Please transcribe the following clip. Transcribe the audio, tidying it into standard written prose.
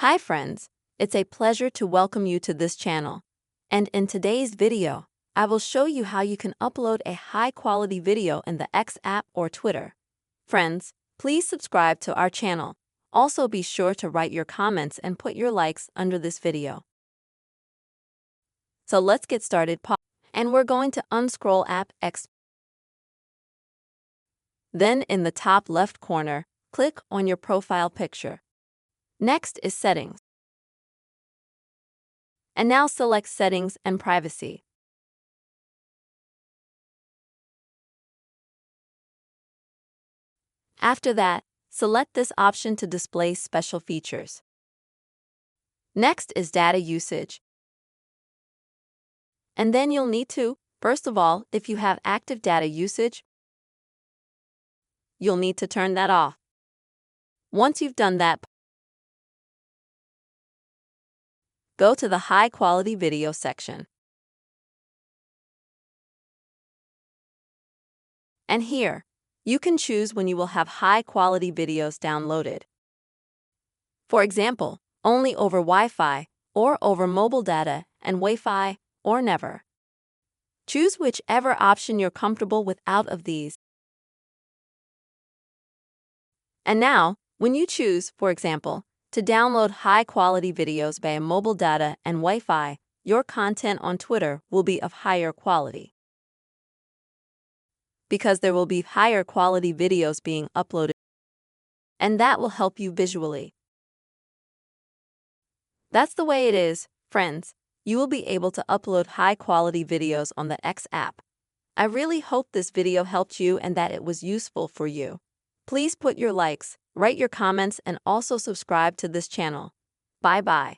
Hi friends, it's a pleasure to welcome you to this channel. And in today's video, I will show you how you can upload a high-quality video in the X app or Twitter. Friends, please subscribe to our channel. Also be sure to write your comments and put your likes under this video. So let's get started. And we're going to unscroll app X. Then in the top left corner, click on your profile picture. Next is Settings. And now select Settings and Privacy. After that, select this option to display special features. Next is Data Usage. And then you'll need to, first of all, if you have active data usage, you'll need to turn that off. Once you've done that, go to the High Quality Video section. And here, you can choose when you will have high-quality videos downloaded. For example, only over Wi-Fi, or over mobile data and Wi-Fi, or never. Choose whichever option you're comfortable with out of these. And now, when you choose, for example, to download high-quality videos via mobile data and Wi-Fi, your content on Twitter will be of higher quality, because there will be higher quality videos being uploaded, and that will help you visually. That's the way it is, friends. You will be able to upload high-quality videos on the X app. I really hope this video helped you and that it was useful for you. Please put your likes, write your comments, and also subscribe to this channel. Bye-bye.